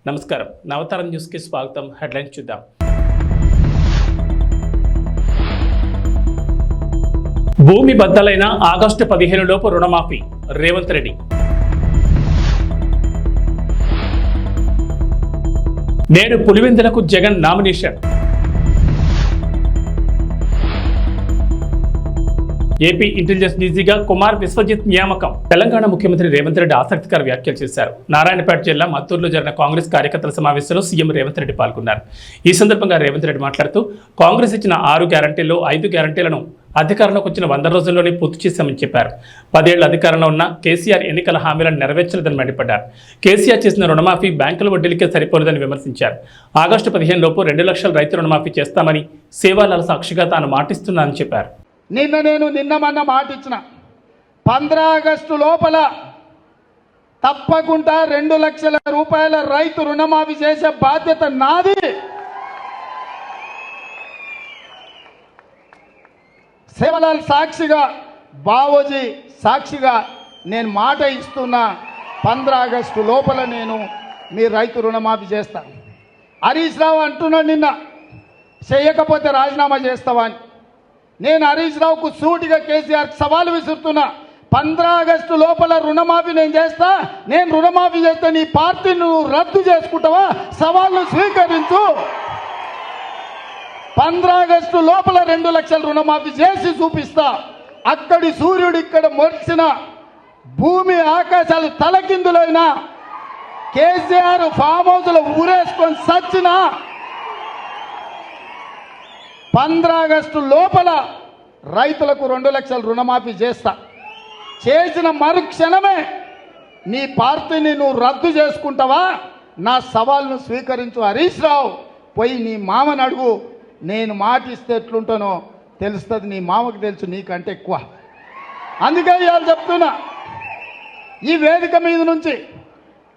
నమస్కారం, నవతరం న్యూస్కి స్వాగతం. హెడ్లైన్స్ చూద్దాం. భూమి బద్దలైన ఆగస్టు 15 లోపు రుణమాఫీ, రేవంత్ రెడ్డి. నేడు పులివెందులకు జగన్ నామినేషన్. ఏపీ ఇంటెలిజెన్స్ డీజీగా కుమార్ విశ్వజిత్ నియామకం. తెలంగాణ ముఖ్యమంత్రి రేవంత్ రెడ్డి ఆసక్తికర వ్యాఖ్యలు చేశారు. నారాయణపేట జిల్లా మత్తూరులో జరిగిన కాంగ్రెస్ కార్యకర్తల సమావేశంలో సీఎం రేవంత్ రెడ్డి పాల్గొన్నారు. ఈ సందర్భంగా రేవంత్ రెడ్డి మాట్లాడుతూ కాంగ్రెస్ ఇచ్చిన 6 గ్యారంటీల్లో 5 గ్యారంటీలను అధికారంలోకి వచ్చిన 100 రోజుల్లోనే పూర్తి చేశామని చెప్పారు. 10 ఏళ్ల అధికారంలో ఉన్న కేసీఆర్ ఎన్నికల హామీలను నెరవేర్చలేదని మండిపడ్డారు. కేసీఆర్ చేసిన రుణమాఫీ బ్యాంకుల వడ్డీలకే సరిపోలేదని విమర్శించారు. ఆగస్టు 15 లోపు 2 లక్షల రైతు రుణమాఫీ చేస్తామని సేవాలాల సాక్షిగా తాను మాటిస్తున్నానని చెప్పారు. నిన్న మాట ఇచ్చిన 15 ఆగస్టు లోపల తప్పకుండా 2 లక్షల రూపాయల రైతు రుణమాఫీ చేసే బాధ్యత నాది. సేవలాల్ సాక్షిగా, బావోజీ సాక్షిగా నేను మాట ఇస్తున్నా. 15 ఆగస్టు లోపల నేను మీ రైతు రుణమాఫీ చేస్తాను. హరీష్ రావు అంటున్నాడు నిన్న, చేయకపోతే రాజీనామా చేస్తావా అని. నేను హరీష్ రావుకు సూటిగా కేసీఆర్ సవాలు విసురుతున్నా. 15 ఆగస్టు లోపల రుణమాఫీ నేను చేస్తా. నేను రుణమాఫీ చేస్తే నీ పార్టీని నువ్వు రద్దు చేసుకుంటావా? సవాల్ను స్వీకరించు. 15 ఆగస్టు లోపల 2 లక్షల రుణమాఫీ చేసి చూపిస్తా. అక్కడి సూర్యుడు ఇక్కడ మొరిసిన, భూమి ఆకాశాలు తలకిందులైనా, కేసీఆర్ ఫామ్ హౌస్లో ఊరేసుకొని సచ్చినా 15 ఆగస్టు లోపల రైతులకు 2 లక్షల రుణమాఫీ చేస్తా. చేసిన మరుక్షణమే నీ పార్టీని నువ్వు రద్దు చేసుకుంటావా? నా సవాల్ను స్వీకరించు. హరీష్ రావు పోయి నీ మామని అడుగు. నేను మాటిస్తే ఎట్లుంటానో తెలుస్తుంది. నీ మామకు తెలుసు నీకంటే ఎక్కువ. అందుకే ఇవాళ చెప్తున్నా, ఈ వేదిక మీద నుంచి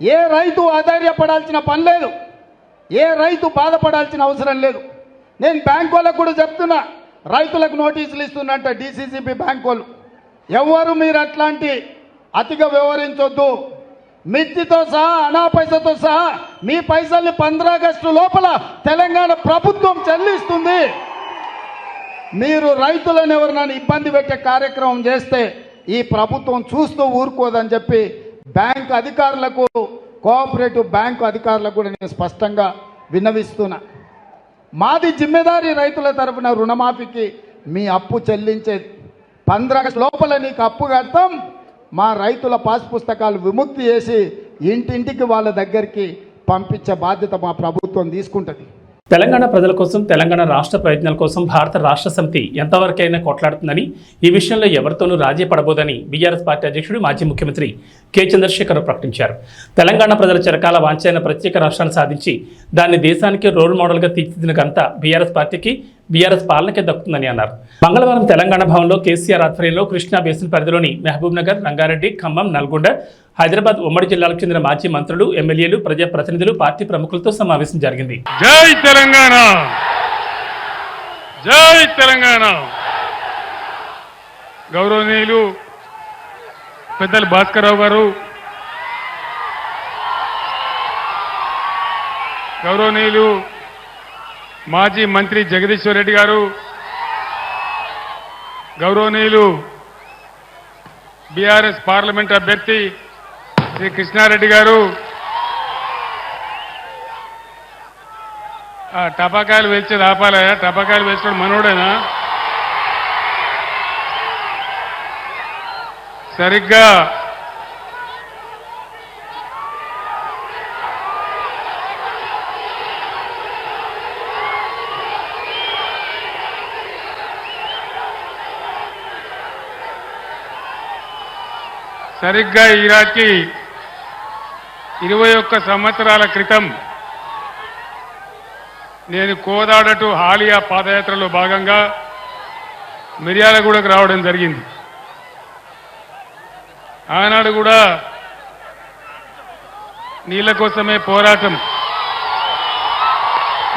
ఏ రైతు ఆధైర్యపడాల్సిన పని లేదు, ఏ రైతు బాధపడాల్సిన అవసరం లేదు. నేను బ్యాంక్ వాళ్ళకు కూడా చెప్తున్నా, రైతులకు నోటీసులు ఇస్తున్నట్ట డీసీసీబీ బ్యాంక్ వాళ్ళు. ఎవరు మీరు అట్లాంటి అతిగా వ్యవహరించొద్దు. మిర్చితో సహా, అనా పైసతో సహా మీ పైసల్ని 15 ఆగస్టు లోపల తెలంగాణ ప్రభుత్వం చెల్లిస్తుంది. మీరు రైతులను ఎవరినైనా ఇబ్బంది పెట్టే కార్యక్రమం చేస్తే ఈ ప్రభుత్వం చూస్తూ ఊరుకోదని చెప్పి బ్యాంక్ అధికారులకు, కోఆపరేటివ్ బ్యాంకు అధికారులకు కూడా నేను స్పష్టంగా విన్నవిస్తున్నా. మాది జిమ్మెదారీ రైతుల తరఫున రుణమాఫీకి మీ అప్పు చెల్లించేది. 15 ఆగస్టు లోపల నీకు అప్పు కడతాం. మా రైతుల పాస్ పుస్తకాలు విముక్తి చేసి ఇంటింటికి వాళ్ళ దగ్గరికి పంపించే బాధ్యత మా ప్రభుత్వం తీసుకుంటుంది. తెలంగాణ ప్రజల కోసం, తెలంగాణ రాష్ట్ర ప్రయోజనాల కోసం భారత రాష్ట్ర సమితి ఎంతవరకైనా కొట్లాడుతుందని, ఈ విషయంలో ఎవరితోనూ రాజీ పడబోదని బీఆర్ఎస్ పార్టీ అధ్యక్షుడు, మాజీ ముఖ్యమంత్రి కె చంద్రశేఖర్ ప్రకటించారు. తెలంగాణ ప్రజల చిరకాల వాంఛైన ప్రత్యేక రాష్ట్రాన్ని సాధించి దాన్ని దేశానికి రోల్ మోడల్గా తీర్చిదిద్దిన ఘనత బీఆర్ఎస్ పార్టీకి, బీఆర్ఎస్ పాలనకే దక్కుతుందని అన్నారు. మంగళవారం తెలంగాణ భవన్లో కేసీఆర్ ఆధ్వర్యంలో కృష్ణా బేసిన్ పరిధిలోని మహబూబ్ నగర్, రంగారెడ్డి, ఖమ్మం, నల్గొండ, హైదరాబాద్ ఉమ్మడి జిల్లాలకు చెందిన మాజీ మంత్రులు, ఎమ్మెల్యేలు, ప్రజాప్రతినిధులు, పార్టీ ప్రముఖులతో సమావేశం జరిగింది. జై తెలంగాణ, జై తెలంగాణ. గౌరవనీయులు పెద్దలు భాస్కర్రావు గారు, గౌరవనీయులు మాజీ మంత్రి జగదీశ్వర్ రెడ్డి గారు, గౌరవనీయులు బీఆర్ఎస్ పార్లమెంట్ అభ్యర్థి శ్రీ కృష్ణారెడ్డి గారు, టపాకాయలు వేల్చేది ఆపాలయా? టపాకాయలు వేసుకోవడం మనోడేనా? సరిగ్గా ఈనాటికి 21 సంవత్సరాల క్రితం నేను కోదాడ టు హాలియా పాదయాత్రలో భాగంగా మిర్యాలగూడకు రావడం జరిగింది. ఆనాడు కూడా నీళ్ళ కోసమే పోరాటం,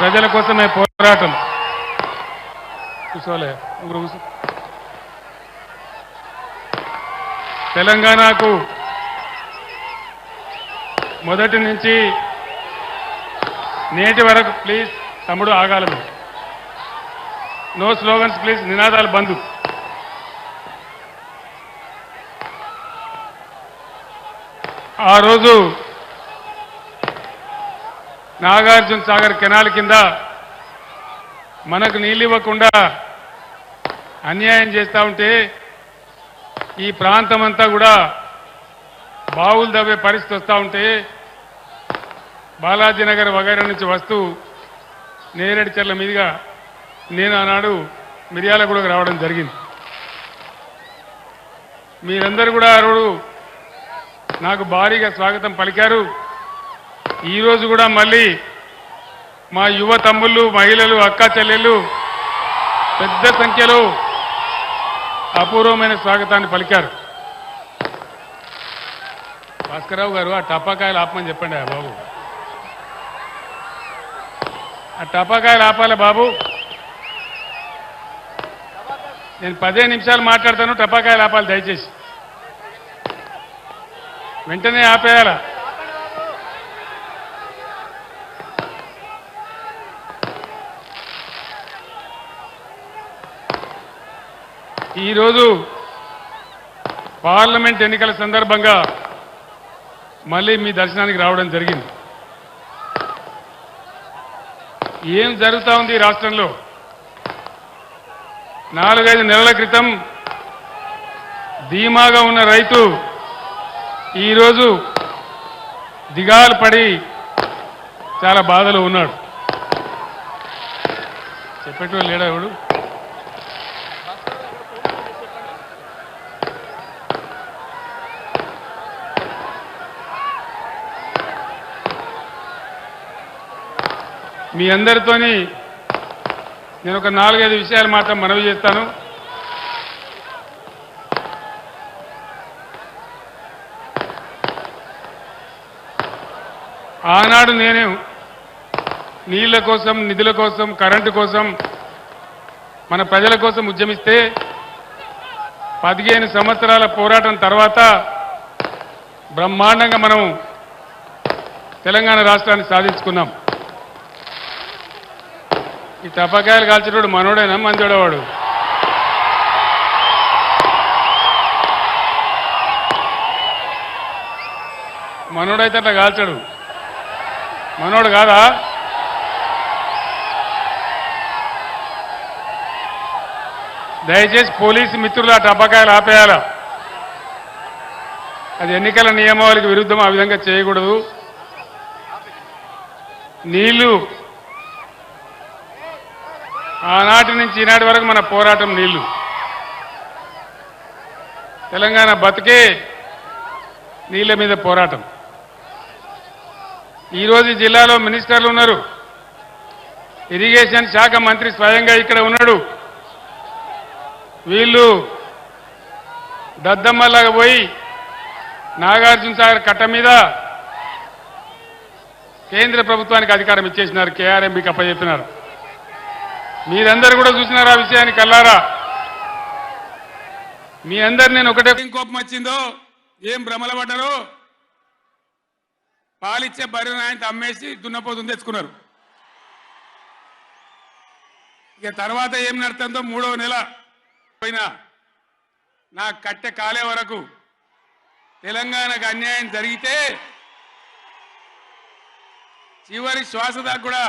ప్రజల కోసమే పోరాటం. కూర్చోలే తెలంగాణకు మొదటి నుంచి నేటి వరకు ప్లీజ్ తమ్ముడు ఆగాలి మీరు. నో స్లోగన్స్ ప్లీజ్, నినాదాలు బంద్. ఆ రోజు నాగార్జున సాగర్ కెనాల్ కింద మనకు నీళ్ళు ఇవ్వకుండా అన్యాయం చేస్తూ ఉంటే ఈ ప్రాంతం అంతా కూడా బావులు దవ్వే పరిస్థితి వస్తూ ఉంటే బాలాజీనగర్ వగైరా నుంచి వస్తూ నేరేడుచెర్ల మీదుగా నేను ఆనాడు మిర్యాలగూడకు రావడం జరిగింది. మీరందరూ కూడా ఆ రోజు నాకు భారీగా స్వాగతం పలికారు. ఈరోజు కూడా మళ్ళీ మా యువ తమ్ముళ్ళు, మహిళలు, అక్కా చెల్లెళ్ళు పెద్ద సంఖ్యలో అపూర్వమైన స్వాగతాన్ని పలికారు. భాస్కరరావు గారు, ఆ టపాకాయలు ఆపమని చెప్పండి బాబు. ఆ టపాకాయలు ఆపాలి బాబు. నేను 15 నిమిషాలు మాట్లాడతాను, టపాకాయలు ఆపాలి దయచేసి. వెంటనే ఆపేయాలా? ఈరోజు పార్లమెంట్ ఎన్నికల సందర్భంగా మళ్ళీ మీ దర్శనానికి రావడం జరిగింది. ఏం జరుగుతూ ఉంది ఈ రాష్ట్రంలో? 4-5 నెలల క్రితం ధీమాగా ఉన్న రైతు ఈరోజు దిగాలు పడి చాలా బాధలో ఉన్నాడు. చెప్పేటోళ్ళు లేడా ఎవడు? మీ అందరితోని నేను ఒక 4-5 విషయాలు మాత్రం మనవి చేస్తాను. ఆనాడు నేను నీళ్ల కోసం, నిధుల కోసం, కరెంటు కోసం, మన ప్రజల కోసం ఉద్యమిస్తే 15 సంవత్సరాల పోరాటం తర్వాత బ్రహ్మాండంగా మనం తెలంగాణ రాష్ట్రాన్ని సాధించుకున్నాం. ఈ టపాకాయలు కాల్చేటోడు మనోడేనా మంచోడవాడు? మనోడైతే అట్లా కాల్చాడు, మనోడు కాదా? దయచేసి పోలీసు మిత్రులు ఆ టపాకాయలు ఆపేయాల. అది ఎన్నికల నియమావళికి విరుద్ధం, ఆ విధంగా చేయకూడదు. నీళ్లు ఆనాటి నుంచి ఈనాటి వరకు మన పోరాటం నీళ్లు. తెలంగాణ బతుకే నీళ్ల మీద పోరాటం. ఈరోజు జిల్లాలో మినిస్టర్లు ఉన్నారు. ఇరిగేషన్ శాఖ మంత్రి స్వయంగా ఇక్కడ ఉన్నాడు. వీళ్ళు దద్దమ్మలాగా పోయి నాగార్జున సాగర్ కట్ట మీద కేంద్ర ప్రభుత్వానికి అధికారం ఇచ్చేసినారు, కేఆర్ఎంబీకి అప్పచెప్పినారు. మీరందరూ కూడా చూసినారు ఆ విషయాన్ని కల్లారా. మీ అందరు నేను ఒకటే, కోపం వచ్చిందో ఏం భ్రమల పడ్డారో, పాలిచ్చే బర్రెను ఆయన అమ్మేసి దున్నపోతుని తెచ్చుకున్నారు. ఇక తర్వాత ఏం నడుతుందో 3వ నెల పోయినా నా కట్టె కాలే వరకు తెలంగాణకు అన్యాయం జరిగితే చివరి శ్వాస దాకా కూడా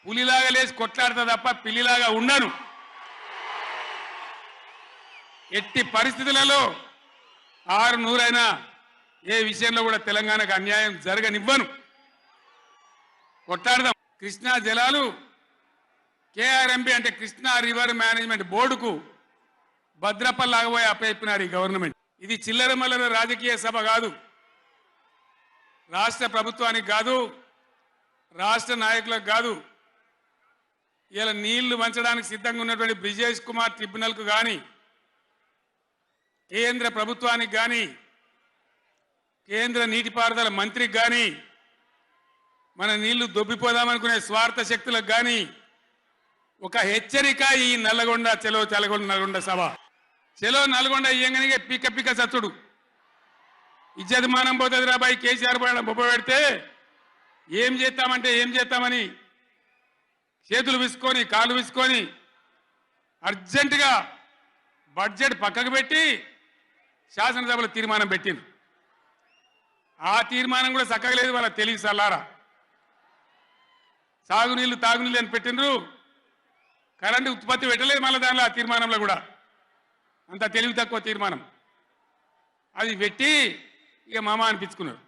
పులిలాగా లేచి కొట్లాడతా తప్ప పిల్లిలాగా ఉండను. ఎట్టి పరిస్థితులలో 600 ఏ విషయంలో కూడా తెలంగాణకు అన్యాయం జరగనివ్వను. కొట్లాడదాం. కృష్ణా జలాలు కేఆర్ఎంబీ అంటే కృష్ణా రివర్ మేనేజ్మెంట్ బోర్డుకు భద్రపల్లాగబోయి అప్పచెప్పినారు ఈ గవర్నమెంట్. ఇది చిల్లర మల్లర రాజకీయ సభ కాదు, రాష్ట్ర ప్రభుత్వానికి కాదు, రాష్ట్ర నాయకులకు కాదు. ఇలా నీళ్లు వంచడానికి సిద్ధంగా ఉన్నటువంటి బ్రిజేష్ కుమార్ ట్రిబ్యునల్కు కానీ, కేంద్ర ప్రభుత్వానికి కానీ, కేంద్ర నీటిపారుదల మంత్రికి కానీ, మన నీళ్లు దొబ్బిపోదామనుకునే స్వార్థ శక్తులకు కానీ ఒక హెచ్చరిక ఈ నల్లగొండ చెలో నల్గొండ సభ. చెలో నల్గొండ ఇయ్యంగానే పిక్క పిక్క సచ్చుడు. ఇజ్జత్ మానం పోతుంది రాబాయి. కేసీఆర్ బొబ్బ పెడితే ఏం చేస్తామంటే ఏం చేస్తామని చేతులు విసుకొని కాళ్ళు విసుకొని అర్జెంటుగా బడ్జెట్ పక్కకు పెట్టి శాసనసభలో తీర్మానం పెట్టింది. ఆ తీర్మానం కూడా చక్కగా లేదు, వాళ్ళ తెలివి సల్లారా. సాగునీళ్ళు తాగునీళ్ళు అని పెట్టిండ్రు, కరెంటు ఉత్పత్తి పెట్టలేదు మళ్ళీ దానిలో. ఆ తీర్మానంలో కూడా అంత తెలివి తక్కువ తీర్మానం. అది పెట్టి ఇక మామ అనిపించుకున్నారు.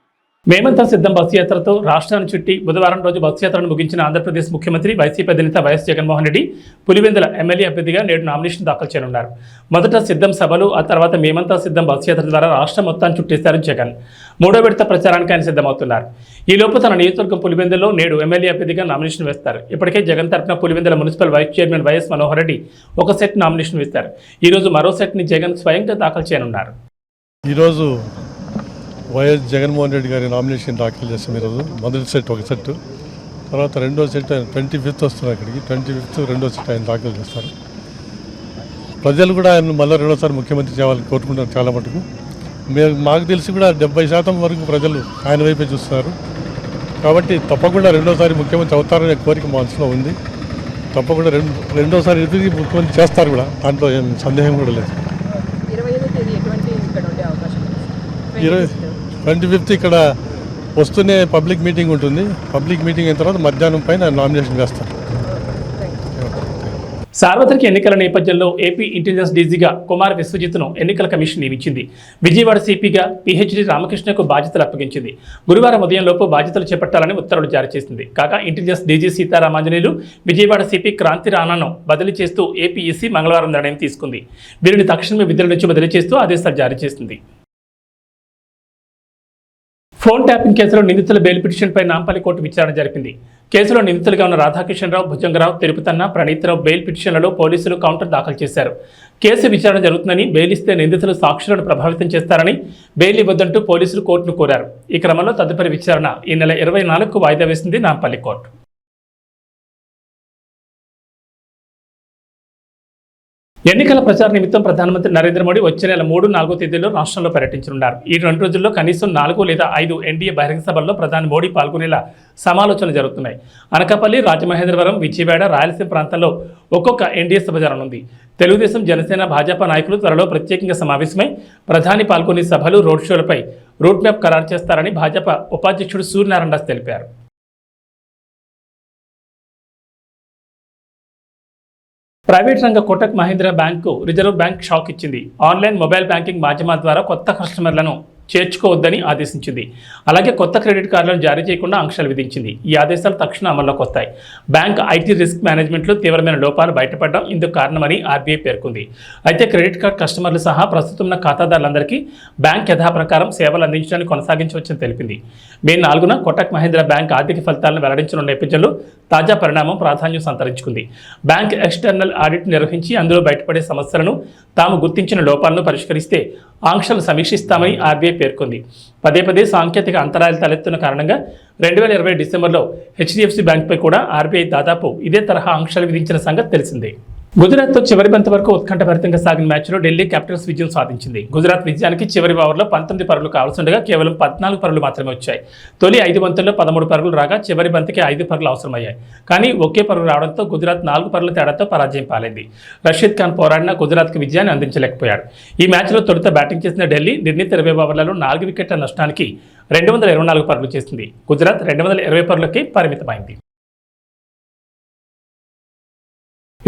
మేమంతా సిద్ధం బస్సు యాత్రతో రాష్ట్రాన్ని చుట్టి బుధవారం రోజు బస్సు యాత్రను ముగించిన ఆంధ్రప్రదేశ్ ముఖ్యమంత్రి వైసీపీ అధినేత వైఎస్ జగన్మోహన్ రెడ్డి పులివెందుల ఎమ్మెల్యే అభ్యర్థిగా నేడు నామినేషన్ దాఖలు చేయనున్నారు. మొదట సిద్ధం సభలు, ఆ తర్వాత మేమంతా సిద్ధం బస్సు యాత్ర ద్వారా రాష్ట్రం మొత్తాన్ని చుట్టేశారు జగన్. మూడో విడత ప్రచారానికి ఆయన సిద్ధమవుతున్నారు. ఈ లోపు తన నియోజకవర్గం పులివెందులో నేడు ఎమ్మెల్యే అభ్యర్థిగా నామినేషన్ వేస్తారు. ఇప్పటికే జగన్ తరఫున Pulivendula municipal vice chairman YS Manohar Reddy ఒక సెట్ నామినేషన్ వేస్తారు. ఈ రోజు మరో సెట్ని జగన్ స్వయంగా దాఖలు చేయనున్నారు. ఈరోజు వైఎస్ జగన్మోహన్ రెడ్డి గారి నామినేషన్ దాఖలు చేస్తాం. ఈరోజు మొదటి సెట్ ఒక సెట్, తర్వాత రెండో సెట్ ఆయన 25th వస్తున్నారు. ఇక్కడికి 25th రెండో సెట్ ఆయన దాఖలు చేస్తారు. ప్రజలు కూడా ఆయన మళ్ళీ రెండోసారి ముఖ్యమంత్రి చేయాలని కోరుకుంటారు చాలా మటుకు. మాకు తెలిసి కూడా 70% వరకు ప్రజలు ఆయన వైపే చూస్తున్నారు. కాబట్టి తప్పకుండా రెండోసారి ముఖ్యమంత్రి అవుతారనే కోరిక మా మనసులో ఉంది. తప్పకుండా రెండోసారి ఎదురు ముఖ్యమంత్రి చేస్తారు కూడా, దాంట్లో ఏం సందేహం కూడా లేదు. 25th ఇక్కడ వస్తూనే పబ్లిక్ మీటింగ్ ఉంటుంది. పబ్లిక్ మీటింగ్ అయిన తర్వాత మధ్యాహ్నం పైన నామినేషన్ వేస్తారు. సార్వత్రిక ఎన్నికల నేపథ్యంలో ఏపీ ఇంటెలిజెన్స్ డీజీగా కుమార్ విశ్వజిత్ను ఎన్నికల కమిషన్ నియమించింది. విజయవాడ సిపిగా పిహెచ్డి రామకృష్ణకు బాధ్యతలు అప్పగించింది. గురువారం ఉదయంలోపు బాధ్యతలు చేపట్టాలని ఉత్తర్వులు జారీ చేసింది. కాగా intelligence DG Sitaramanjaneyulu Vijayawada CP Kranthi రాణాను బదిలీ చేస్తూ ఏపీఈసీ మంగళవారం నిర్ణయం తీసుకుంది. వీరిని తక్షణమే విధుల నుంచి బదిలీ చేస్తూ ఆదేశాలు జారీ చేసింది. ఫోన్ ట్యాపింగ్ కేసులో నిందితుల బెయిల్ పిటిషన్పై నాంపల్లి కోర్టు విచారణ జరిపింది. కేసులో నిందితులుగా ఉన్న రాధాకిషన్ రావు, భుజంగరావు, తిరుపతన్న, ప్రణీత్రావు బెయిల్ పిటిషన్లలో పోలీసులు కౌంటర్ దాఖలు చేశారు. కేసు విచారణ జరుగుతుందని, బెయిల్ ఇస్తే నిందితులు సాక్షులను ప్రభావితం చేస్తారని బెయిల్ ఇవ్వద్దంటూ పోలీసులు కోర్టును కోరారు. ఈ క్రమంలో తదుపరి విచారణ ఈ నెల 24కు వాయిదా వేసింది నాంపల్లి కోర్టు. ఎన్నికల ప్రచార నిమిత్తం ప్రధానమంత్రి నరేంద్ర మోడీ వచ్చే నెల 3, 4 తేదీల్లో రాష్ట్రంలో పర్యటించనున్నారు. ఈ 2 రోజుల్లో కనీసం 4 లేదా 5 ఎన్డీఏ బహిరంగ సభల్లో ప్రధాని మోడీ పాల్గొనేలా సమాలోచనలు జరుగుతున్నాయి. అనకాపల్లి, రాజమహేంద్రవరం, విజయవాడ, రాయలసీమ ప్రాంతాల్లో ఒక్కొక్క ఎన్డీఏ సభ జరగనుంది. తెలుగుదేశం, జనసేన, భాజపా నాయకులు త్వరలో ప్రత్యేకంగా సమావేశమై ప్రధాని పాల్గొనే సభలు, రోడ్ షోలపై రూట్ మ్యాప్ ఖరారు చేస్తారని భాజపా ఉపాధ్యక్షుడు సూర్యనారాయణ దాస్ తెలిపారు. ప్రైవేట్ రంగ Kotak Mahindra bank reserve bank shock ఇచ్చింది. ఆన్లైన్ మొబైల్ బ్యాంకింగ్ మాధ్యమాల ద్వారా కొత్త కస్టమర్లను చేర్చుకోవద్దని ఆదేశించింది. అలాగే కొత్త క్రెడిట్ కార్డులను జారీ చేయకుండా ఆంక్షలు విధించింది. ఈ ఆదేశాలు తక్షణ అమల్లోకి వస్తాయి. బ్యాంక్ ఐటీ రిస్క్ మేనేజ్మెంట్లో తీవ్రమైన లోపాలు బయటపడడం ఇందుకు కారణమని ఆర్బీఐ పేర్కొంది. అయితే క్రెడిట్ కార్డ్ కస్టమర్లు సహా ప్రస్తుతం ఉన్న ఖాతాదారులందరికీ బ్యాంక్ యథాప్రకారం సేవలు అందించడానికి కొనసాగించవచ్చని తెలిపింది. మే 4న కోటక్ మహీంద్రా బ్యాంక్ ఆర్థిక ఫలితాలను వెల్లడించిన నేపథ్యంలో తాజా పరిణామం ప్రాధాన్యం సంతరించుకుంది. బ్యాంక్ ఎక్స్టర్నల్ ఆడిట్ నిర్వహించి అందులో బయటపడే సమస్యలను, తాము గుర్తించిన లోపాలను పరిష్కరిస్తే ఆంక్షలు సమీక్షిస్తామని ఆర్బీఐ పేర్కొంది. పదే సాంకేతిక అంతరాయాలు తలెత్తున్న కారణంగా 2020 డిసెంబర్లో హెచ్డిఎఫ్సి బ్యాంక్పై కూడా ఆర్బీఐ దాదాపు ఇదే తరహా ఆంక్షలు విధించిన సంగతి తెలిసిందే. గుజరాత్తో చివరి బంతి వరకు ఉత్కంఠభరితంగా సాగిన మ్యాచ్లో ఢిల్లీ క్యాపిటల్స్ విజయం సాధించింది. గుజరాత్ విజయానికి చివరి ఓవర్లో 19 పరుగులు కావాల్సిండగా కేవలం 14 పరుగులు మాత్రమే వచ్చాయి. తొలి 5 బంతుల్లో 13 పరుగులు రాగా చివరి బంతికి 5 పరుగులు అవసరమయ్యాయి. కానీ ఒకే పరుగు రావడంతో గుజరాత్ 4 పరుగుల తేడాతో పరాజయం పాలైంది. రషీద్ ఖాన్ పోరాడిన గుజరాత్కి విజయాన్ని అందించలేకపోయాడు. ఈ మ్యాచ్లో తొలుత బ్యాటింగ్ చేసిన ఢిల్లీ నిర్ణీత 20 ఓవర్లలో 4 వికెట్ల నష్టానికి 224 పరుగులు చేసింది. గుజరాత్ 220 పరుగులకి పరిమితమైంది.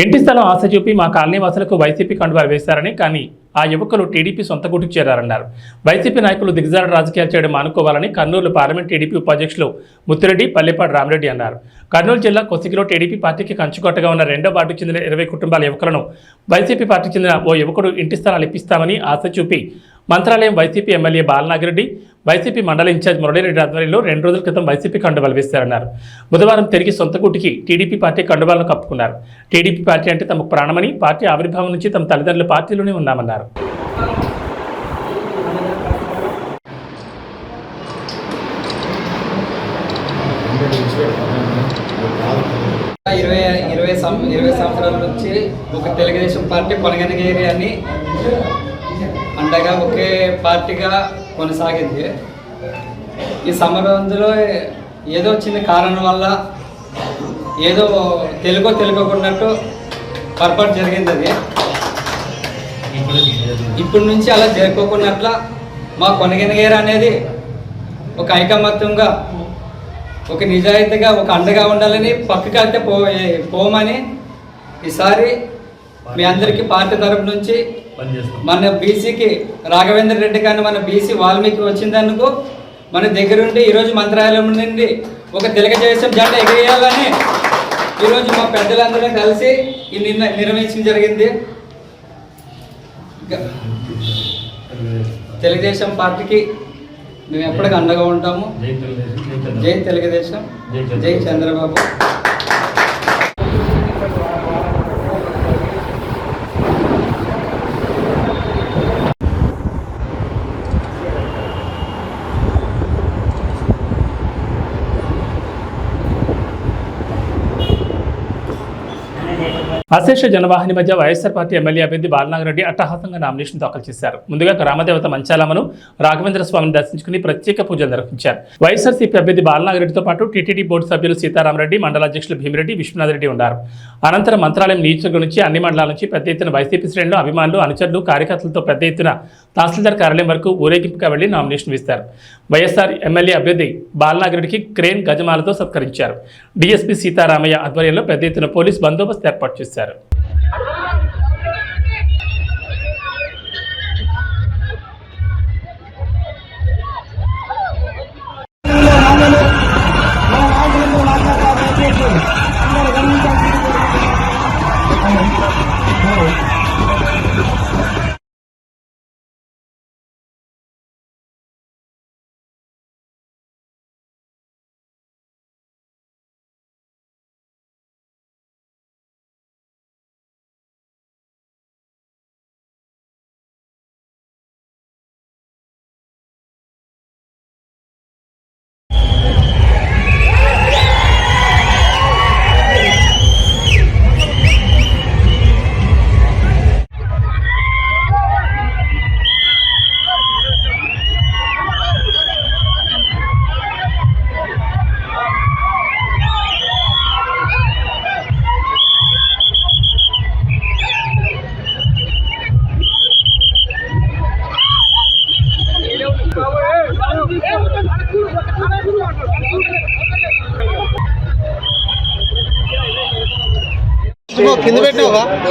ఇంటి స్థలం ఆశ చూపి మా కాలనీ వాసులకు వైసీపీ కండువాలు వేశారని, కానీ ఆ యువకులు టీడీపీ సొంత గూటికి చేరారన్నారు. వైసీపీ నాయకులు దిగజారు రాజకీయాలు చేయడం మానుకోవాలని కర్నూలు పార్లమెంట్ టీడీపీ ఉపాధ్యక్షులు ముత్తిరెడ్డి, పల్లెపాటి రామరెడ్డి అన్నారు. కర్నూలు జిల్లా కొసిగిలో టీడీపీ పార్టీకి కంచుకొట్టగా ఉన్న 2వ వార్డుకు చెందిన 20 కుటుంబాల యువకులను వైసీపీ పార్టీకి చెందిన ఓ యువకుడు ఇంటి స్థలాలు ఇప్పిస్తామని ఆశ చూపి Mantralayam YCP MLA Balanagi Reddy, YCP మండల ఇన్ఛార్జ్ మురళీరెడ్డి ఆధ్వర్యంలో 2 రోజుల క్రితం వైసీపీ కండువాలు వేశారన్నారు. బుధవారం తిరిగి సొంత గూటికి టీడీపీ పార్టీ కండువాలను కప్పుకున్నారు. టీడీపీ పార్టీ అంటే తమకు ప్రాణమని, పార్టీ ఆవిర్భావం నుంచి తమ తల్లిదండ్రుల పార్టీలోనే ఉన్నామన్నారు. 20 సంవత్సరాల నుంచి ఒక తెలుగుదేశం పార్టీ కొనగనగిరి అని అండగా ఒకే పార్టీగా కొనసాగింది. ఈ సమరంలో ఏదో చిన్న కారణం వల్ల ఏదో తెలుగుకున్నట్టు పొరపాటు జరిగింది. అది ఇప్పటి నుంచి అలా జరుపుకున్నట్ల మా కొనగనగేరు అనేది ఒక ఐకమత్యంగా, ఒక నిజాయితీగా, ఒక అండగా ఉండాలని, పక్కకి వెళ్తే పోమని ఈసారి మీ అందరికీ పార్టీ తరపు నుంచి మన బీసీకి రాఘవేంద్ర రెడ్డి కానీ మన బీసీ వాల్మీకి వచ్చిందనుకో మన దగ్గరుండి ఈరోజు మంత్రాలయం నుండి ఒక తెలుగుదేశం జెండా ఎగిరేయాలని ఈరోజు మా పెద్దలందరూ కలిసి ఈ నిర్వహించడం జరిగింది. తెలుగుదేశం పార్టీకి మేము ఎప్పటికీ అండగా ఉంటాము. జై తెలుగుదేశం, జై చంద్రబాబు. అశేష జనవాహిని మధ్య వైఎస్ఆర్ పార్టీ ఎమ్మెల్యే అభ్యర్థి బాలనాగిరెడ్డి అట్టహాసంగా నామినేషన్ దాఖలు చేశారు. ముందుగా గ్రామదేవత మంచాలమ్మను రాఘవేంద్ర స్వామిని దర్శించుకుని ప్రత్యేక పూజలు నిర్వహించారు. వైఎస్ఆర్సీపీ అభ్యర్థి బాలనాగిరెడ్డితో పాటు టీటీడీ బోర్డు సభ్యులు సీతారామరెడ్డి, మండల అధ్యక్షులు భీమిరెడ్డి, విశ్వనాథ్ రెడ్డి ఉన్నారు. అనంతరం మంత్రాలయం నియోజకవర్గం నుంచి అన్ని మండలాల నుంచి పెద్ద ఎత్తున వైసీపీ శ్రేణులు, అభిమానులు, అనుచరులు, కార్యకర్తలతో పెద్ద ఎత్తున తహసీల్దార్ కార్యాలయం వరకు ఊరేగింపుగా వెళ్లి నామినేషన్ వేశారు. వైఎస్ఆర్ ఎమ్మెల్యే అభ్యర్థి బాలనాగిరెడ్డికి క్రేన్ గజమాలతో సత్కరించారు. డీఎస్పీ సీతారామయ్య ఆధ్వర్యంలో పెద్ద ఎత్తున పోలీస్ బందోబస్తు ఏర్పాటు చేశారు.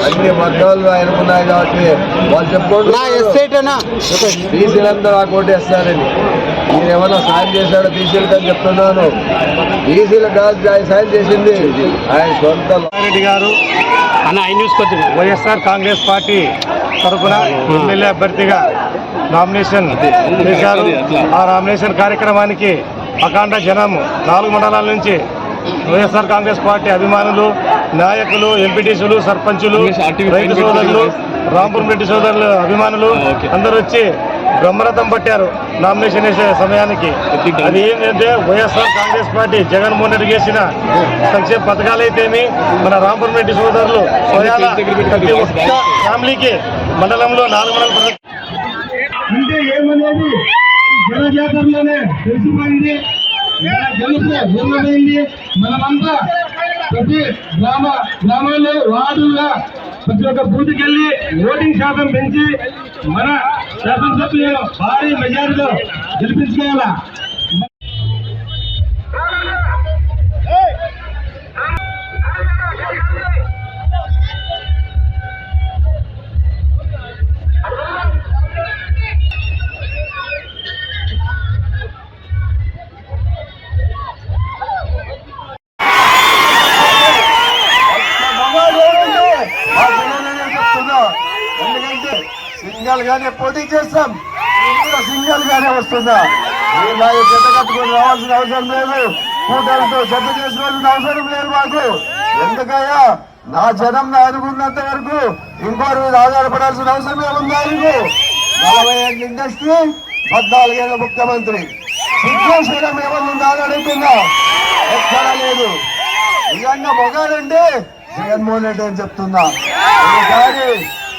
అన్ని వర్గాలు ఆయనకున్నాయి కాబట్టి వాళ్ళు చెప్పుకోండి బీసీలందరూ ఆ కోటేస్తారని. మీరు ఏమన్నా సాయం చేశాడో బీసీలకు అని చెప్తున్నాను. బీసీలకు కాదు ఆయన సాయం చేసింది ఆయన సొంత. రెడ్డి గారు వైఎస్ఆర్ కాంగ్రెస్ పార్టీ తరఫున ఎమ్మెల్యే అభ్యర్థిగా నామినేషన్ చేశారు. ఆ నామినేషన్ కార్యక్రమానికి అఖండ జనం 4 మండలాల నుంచి వైఎస్ఆర్ కాంగ్రెస్ పార్టీ అభిమానులు, నాయకులు, ఎంపీటీసీలు, సర్పంచులు, రైతు సోదరులు, రాంపురం రెడ్డి సోదరులు అభిమానులు అందరూ వచ్చి బ్రహ్మరథం పట్టారు నామినేషన్ వేసే సమయానికి. అది ఏంటంటే వైఎస్ఆర్ కాంగ్రెస్ పార్టీ జగన్మోహన్ రెడ్డి చేసిన సంక్షేమ పథకాలైతేమి, మన రాంపురం రెడ్డి సోదరులు ప్రతి ఒక్క ఫ్యామిలీకి మండలంలో 4 మండలం అంటే ఏమనేది జనజాతరలోనే తెలిసిపోయింది, జనమైంది. మనమంతా ప్రతి గ్రామాల్లో వార్డుల్లో ప్రతి ఒక్క బూత్కి వెళ్ళి ఓటింగ్ శాతం పెంచి మన శాసనసభ్యులను భారీ మెజారిటీలో గెలిపించుకోవాలా. ఎందుకంటే సింగల్ గానే పోటీ చేస్తాం, సింగల్ గానే వస్తుందా. ఇలాగే చెత్త కట్టుకొని రావాల్సిన అవసరం లేదు, కూటమితో చెత్త చేసుకోవాల్సిన అవసరం లేదు మాకు. ఎందుకయ్యా నా జనం నా అనుకున్నంత వరకు ఇంకోరి మీద ఆధారపడాల్సిన అవసరం ఏముందా? 40 ఏళ్ళ ఇండస్ట్రీ, 14 ఏళ్ళ ముఖ్యమంత్రి, సిద్ధేశ్వరం ఏమన్నా అడుగుతుందా? ఎక్కడా లేదు. నిజంగా మొగాడంటే జగన్మోహన్ రెడ్డి అని చెప్తున్నా. ఒకసారి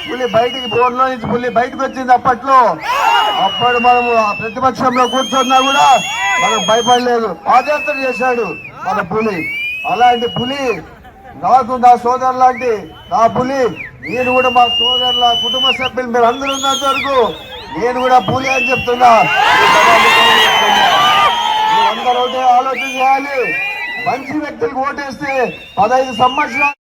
పులి బయటికి బోర్లో నుంచి పులి బయటకు వచ్చింది. అప్పట్లో అప్పుడు మనము ప్రతిపక్షంలో కూర్చున్నా కూడా మనకు భయపడలేదు, పాదయాత్ర చేశాడు మన పులి. అలాంటి పులి నాకు నా సోదరు లాంటి నా పులి, నేను కూడా మా సోదరుల కుటుంబ సభ్యులు మీరు అందరూ ఉన్నంత వరకు నేను కూడా పులి అని చెప్తున్నా. అందరూ ఒకటే ఆలోచన చేయాలి, మంచి వ్యక్తులకు ఓటేస్తే 15 సంవత్సరాలు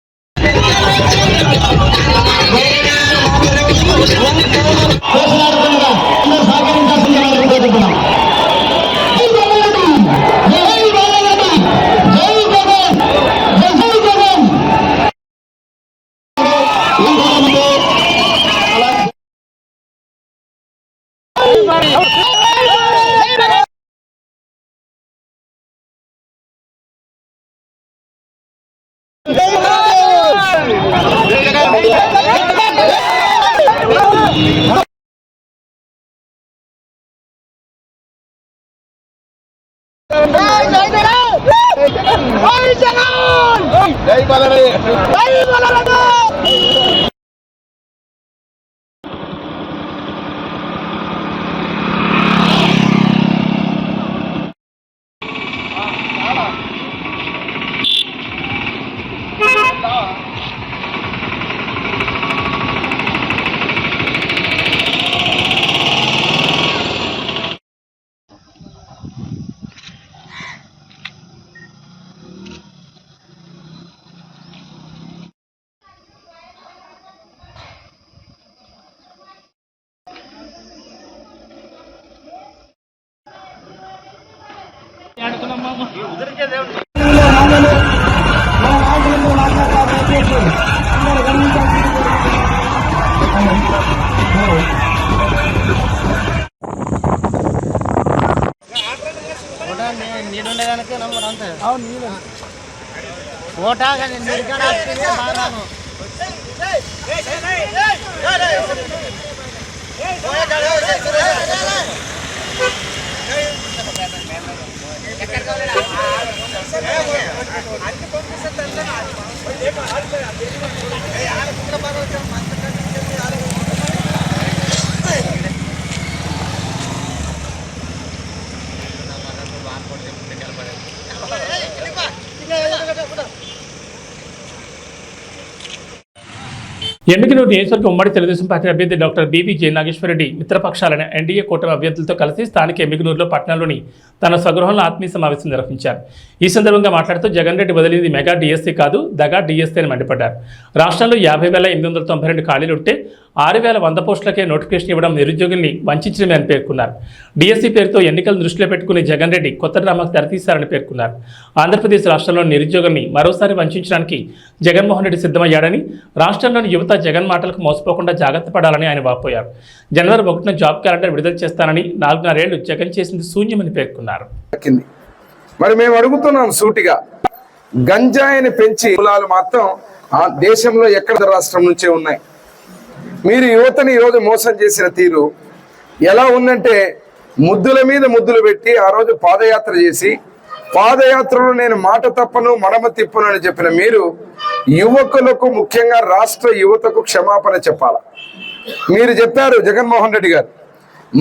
ఎమ్మిగనూరు నియోజకవర్గం ఉమ్మడి తెలుగుదేశం పార్టీ అభ్యర్థి డాక్టర్ బీవీ జె నాగేశ్వరరెడ్డి మిత్రపక్షాలైన ఎన్డీఏ కూటమి అభ్యర్థులతో కలిసి స్థానిక ఎమ్మిగనూరులో పట్టణంలోని తన స్వగృహంలో ఆత్మీయ సమావేశం నిర్వహించారు. ఈ సందర్భంగా మాట్లాడుతూ జగన్ రెడ్డి వదిలింది మెగా డిఎస్సీ కాదు, దగా డిఎస్సీ అని మండిపడ్డారు. రాష్ట్రంలో 50,892 ఖాళీలుంటే 6,100 పోస్టులకే నోటిఫికేషన్ ఇవ్వడం నిరుద్యోగుల్ని వంచడమే అని పేర్కొన్నారు. డిఎస్సీ పేరుతో ఎన్నికలను దృష్టిలో పెట్టుకుని జగన్ రెడ్డి కొత్త డ్రామాకు తెరతీశారని పేర్కొన్నారు. ఆంధ్రప్రదేశ్ రాష్ట్రంలోని నిరుద్యోగుల్ని మరోసారి వంచడానికి జగన్మోహన్ రెడ్డి సిద్ధమయ్యాడని, రాష్ట్రంలోని యువత జగన్ మాటలకు మోసపోకుండా జాగ్రత్త పడాలని ఆయన వాపోయారు. జనవరి 1న జాబ్ క్యాలెండర్ విడుదల చేస్తానని 4.5 జగన్ చేసింది శూన్యమని పేర్కొన్నారు. మరి మేము అడుగుతున్నాం సూటిగా, గంజాయిని పెంచి కులాలు మాత్రం ఆ దేశంలో ఎక్కడ రాష్ట్రం నుంచే ఉన్నాయి. మీరు యువతని ఈరోజు మోసం చేసిన తీరు ఎలా ఉందంటే, ముద్దుల మీద ముద్దులు పెట్టి ఆ రోజు పాదయాత్ర చేసి, పాదయాత్రలో నేను మాట తప్పను మడమ తిప్పను అని చెప్పిన మీరు యువకులకు, ముఖ్యంగా రాష్ట్ర యువతకు క్షమాపణ చెప్పాలి. మీరు చెప్పారు జగన్మోహన్ రెడ్డి గారు,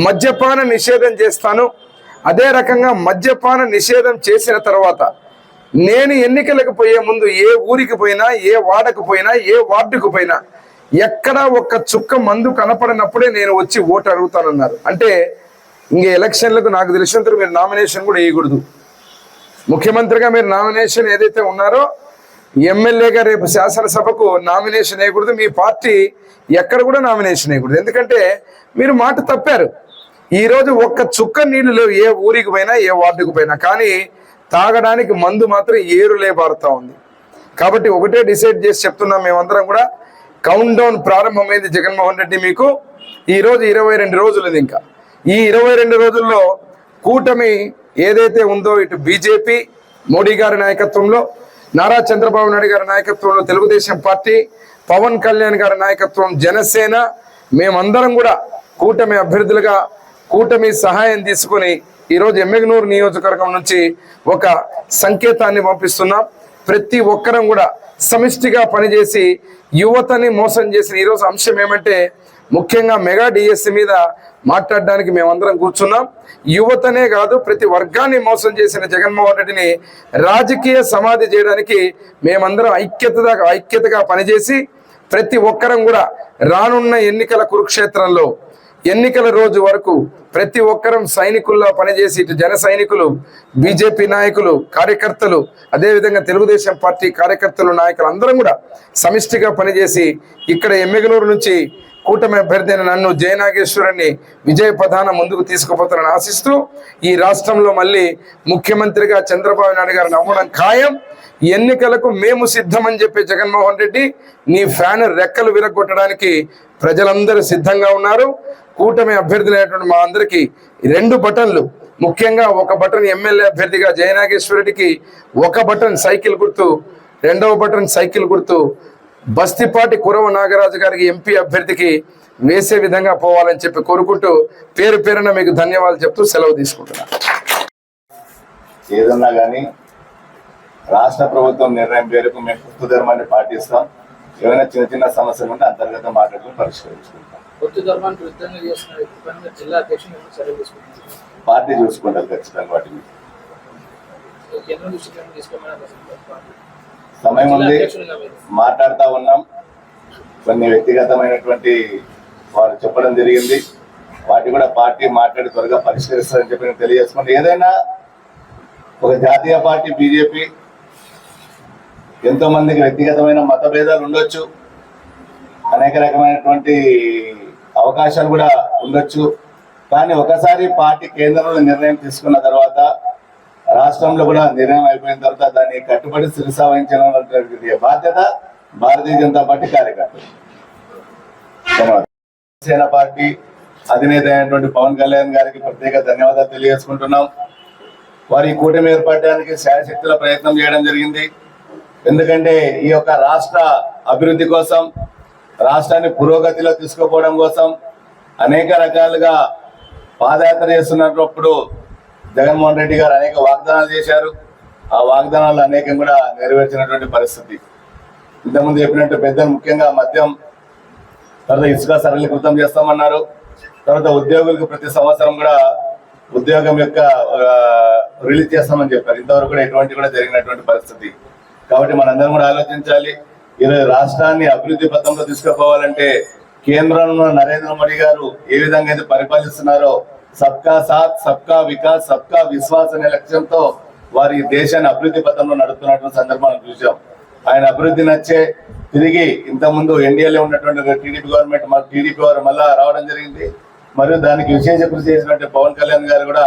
మద్యపాన నిషేధం చేస్తాను, అదే రకంగా మద్యపాన నిషేధం చేసిన తర్వాత నేను ఎన్నికలకు పోయే ముందు ఏ ఊరికి పోయినా, ఏ వాడకు పోయినా, ఏ వార్డుకు పోయినా ఎక్కడా ఒక్క చుక్క మందు కనపడినప్పుడే నేను వచ్చి ఓటు అడుగుతానన్నారు. అంటే ఇంక ఎలక్షన్లకు నాకు తెలిసినంత మీరు నామినేషన్ కూడా వేయకూడదు. ముఖ్యమంత్రిగా మీరు నామినేషన్ ఏదైతే ఉన్నారో, ఎమ్మెల్యేగా రేపు శాసనసభకు నామినేషన్ వేయకూడదు, మీ పార్టీ ఎక్కడ కూడా నామినేషన్ వేయకూడదు. ఎందుకంటే మీరు మాట తప్పారు. ఈరోజు ఒక్క చుక్క నీళ్లు లేవు ఏ ఊరికి పోయినా, ఏ వార్డుకు పోయినా, కానీ తాగడానికి మందు మాత్రం ఏరులే బారుతా ఉంది. కాబట్టి ఒకటే డిసైడ్ చేసి చెప్తున్నాం, మేమందరం కూడా కౌంట్ డౌన్ ప్రారంభమైంది. జగన్మోహన్ రెడ్డి మీకు ఈరోజు 22 రోజులు. ఇంకా ఈ 22 రోజుల్లో కూటమి ఏదైతే ఉందో, ఇటు బీజేపీ మోడీ గారి నాయకత్వంలో, నారా చంద్రబాబు నాయుడు గారి నాయకత్వంలో తెలుగుదేశం పార్టీ, పవన్ కళ్యాణ్ గారి నాయకత్వం జనసేన, మేమందరం కూడా కూటమి అభ్యర్థులుగా కూటమి సహాయం తీసుకుని ఈరోజు ఎమ్మిగనూరు నియోజకవర్గం నుంచి ఒక సంకేతాన్ని పంపిస్తున్నాం. ప్రతి ఒక్కరం కూడా సమిష్టిగా పనిచేసి యువతని మోసం చేసిన ఈరోజు అంశం ఏమంటే, ముఖ్యంగా మెగా డిఎస్సి మీద మాట్లాడడానికి మేమందరం కూర్చున్నాం. యువతనే కాదు ప్రతి వర్గాన్ని మోసం చేసిన జగన్మోహన్ రెడ్డిని రాజకీయ సమాధి చేయడానికి మేమందరం ఐక్యతగా పనిచేసి ప్రతి ఒక్కరం కూడా రానున్న ఎన్నికల కురుక్షేత్రంలో ఎన్నికల రోజు వరకు ప్రతి ఒక్కరం సైనికుల్లో పనిచేసి ఇటు జన సైనికులు, బీజేపీ నాయకులు, కార్యకర్తలు, అదేవిధంగా తెలుగుదేశం పార్టీ కార్యకర్తలు, నాయకులు అందరం కూడా సమిష్టిగా పనిచేసి ఇక్కడ ఎమ్మిగనూరు నుంచి కూటమి అభ్యర్థి అయిన నన్ను జయనాగేశ్వరుని విజయ పథాన ముందుకు తీసుకుపోతారని ఆశిస్తూ ఈ రాష్ట్రంలో మళ్ళీ ముఖ్యమంత్రిగా చంద్రబాబు నాయుడు గారిని అవ్వడం ఖాయం. ఎన్నికలకు మేము సిద్ధమని చెప్పే జగన్మోహన్ రెడ్డి నీ ఫ్యాన్ రెక్కలు విరగొట్టడానికి ప్రజలందరూ సిద్ధంగా ఉన్నారు. కూటమి అభ్యర్థులైనటువంటి మా అందరికీ 2 బటన్లు, ముఖ్యంగా ఒక బటన్ ఎమ్మెల్యే అభ్యర్థిగా జయనాగేశ్వరుడికి, ఒక బటన్ సైకిల్ గుర్తు, 2వ బటన్ సైకిల్ గుర్తు బస్తిపాటి కురవ నాగరాజు గారికి ఎంపీ అభ్యర్థికి వేసే విధంగా పోవాలని చెప్పి కోరుకుంటూ పేరు పేరున మీకు ధన్యవాదాలు చెప్తూ సెలవు తీసుకుంటున్నాను. ఏదన్నా కానీ రాష్ట్ర ప్రభుత్వం నిర్ణయం మేరకు మేము హిందూ ధర్మాన్ని పాటిస్తాం. ఏమైనా చిన్న చిన్న సమస్యలు ఉంటే అంతర్గత మాట్లాడుకుని పరిష్కరించుకుంటాం. పార్టీ చూసుకుంటారు ఖచ్చితంగా. వాటిని సమయం ఉంది, మాట్లాడుతూ ఉన్నాం. కొన్ని వ్యక్తిగతమైనటువంటి వారు చెప్పడం జరిగింది, వాటి కూడా పార్టీ మాట్లాడి త్వరగా పరిష్కరిస్తారని చెప్పి నేను తెలియజేసుకుంటే, ఏదైనా ఒక జాతీయ పార్టీ బీజేపీ ఎంతో మందికి వ్యక్తిగతమైన మతభేదాలు ఉండొచ్చు, అనేక రకమైనటువంటి అవకాశాలు కూడా ఉండొచ్చు. కానీ ఒకసారి పార్టీ కేంద్రంలో నిర్ణయం తీసుకున్న తర్వాత, రాష్ట్రంలో కూడా నిర్ణయం అయిపోయిన తర్వాత దాన్ని కట్టుబడి శిరసా వహించిన బాధ్యత భారతీయ జనతా పార్టీ కార్యకర్తలు. ధన్యవాదాలు. జనసేన పార్టీ అధినేత అయినటువంటి పవన్ కళ్యాణ్ గారికి ప్రత్యేక ధన్యవాదాలు తెలియజేసుకుంటున్నాం. వారి కూటమి ఏర్పడడానికి శాయశక్తుల ప్రయత్నం చేయడం జరిగింది. ఎందుకంటే ఈ యొక్క రాష్ట్ర అభివృద్ధి కోసం, రాష్ట్రాన్ని పురోగతిలో తీసుకుపోవడం కోసం అనేక రకాలుగా పాదయాత్ర చేస్తున్నప్పుడు జగన్మోహన్ రెడ్డి గారు అనేక వాగ్దానాలు చేశారు. ఆ వాగ్దానాలు అనేకం కూడా నెరవేర్చినటువంటి పరిస్థితి. ఇంతకుముందు చెప్పినట్టు పెద్దలు ముఖ్యంగా మద్యం, తర్వాత ఇసుక సరళీకృతం చేస్తామన్నారు. తర్వాత ఉద్యోగులకు ప్రతి సంవత్సరం కూడా ఉద్యోగం యొక్క రిలీజ్ చేస్తామని చెప్పారు. ఇంతవరకు కూడా ఎటువంటి కూడా జరిగినటువంటి పరిస్థితి. కాబట్టి మనందరం కూడా ఆలోచించాలి. ఈరోజు రాష్ట్రాన్ని అభివృద్ధి పథంలో తీసుకుపోవాలంటే కేంద్రంలో నరేంద్ర మోడీ గారు ఏ విధంగా అయితే పరిపాలిస్తున్నారో, సబ్కా సాత్, సబ్కా వికాస్, సబ్కా విశ్వాస్ అనే లక్ష్యంతో వారి దేశాన్ని అభివృద్ధి పథంలో నడుపుతున్నటువంటి సందర్భాన్ని చూసాం. ఆయన అభివృద్ధి నచ్చే తిరిగి ఇంతకుముందు ఎన్డీఏలో ఉన్నటువంటి టీడీపీ గవర్నమెంట్, టీడీపీ వారు మళ్ళా రావడం జరిగింది. మరియు దానికి విశేష కృషి చేసినటువంటి పవన్ కళ్యాణ్ గారు కూడా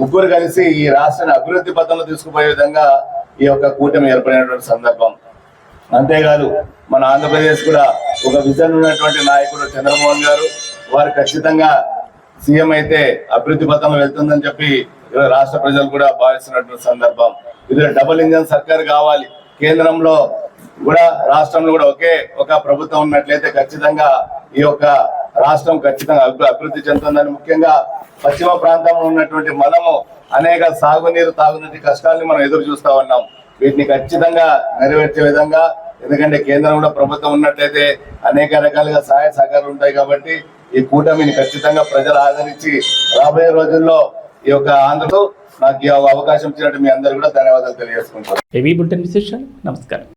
ముగ్గురు కలిసి ఈ రాష్ట్రాన్ని అభివృద్ధి పథంలో తీసుకుపోయే విధంగా ఈ యొక్క కూటమి ఏర్పడినటువంటి సందర్భం. అంతేకాదు మన ఆంధ్రప్రదేశ్ కూడా ఒక విజన్ ఉన్నటువంటి నాయకుడు చంద్రమోహన్ గారు, వారు ఖచ్చితంగా సీఎం అయితే అభివృద్ధి పథంలో వెళ్తుందని చెప్పి రాష్ట్ర ప్రజలు కూడా భావిస్తున్నటువంటి సందర్భం. ఇది డబుల్ ఇంజన్ సర్కార్ కావాలి. కేంద్రంలో కూడా రాష్ట్రంలో కూడా ఒకే ఒక ప్రభుత్వం ఉన్నట్లయితే ఖచ్చితంగా ఈ యొక్క రాష్ట్రం ఖచ్చితంగా అభివృద్ధి చెందుతుందని, ముఖ్యంగా పశ్చిమ ప్రాంతంలో ఉన్నటువంటి మనము అనేక సాగునీరు, తాగునీటి కష్టాలని మనం ఎదురు చూస్తా ఉన్నాం. వీటిని ఖచ్చితంగా నెరవేర్చే విధంగా, ఎందుకంటే కేంద్రం కూడా ప్రభుత్వం ఉన్నట్లయితే అనేక రకాలుగా సహాయ సహకారాలు ఉంటాయి. కాబట్టి ఈ కూటమిని ఖచ్చితంగా ప్రజలు ఆదరించి రాబోయే రోజుల్లో ఈ యొక్క ఆంధ్రలో నాకు ఈ అవకాశం ఇచ్చినట్టు మీ అందరూ కూడా ధన్యవాదాలు తెలియజేసుకుంటారు. ఏవీ బులెటిన్ విశేషాలు. నమస్కారం.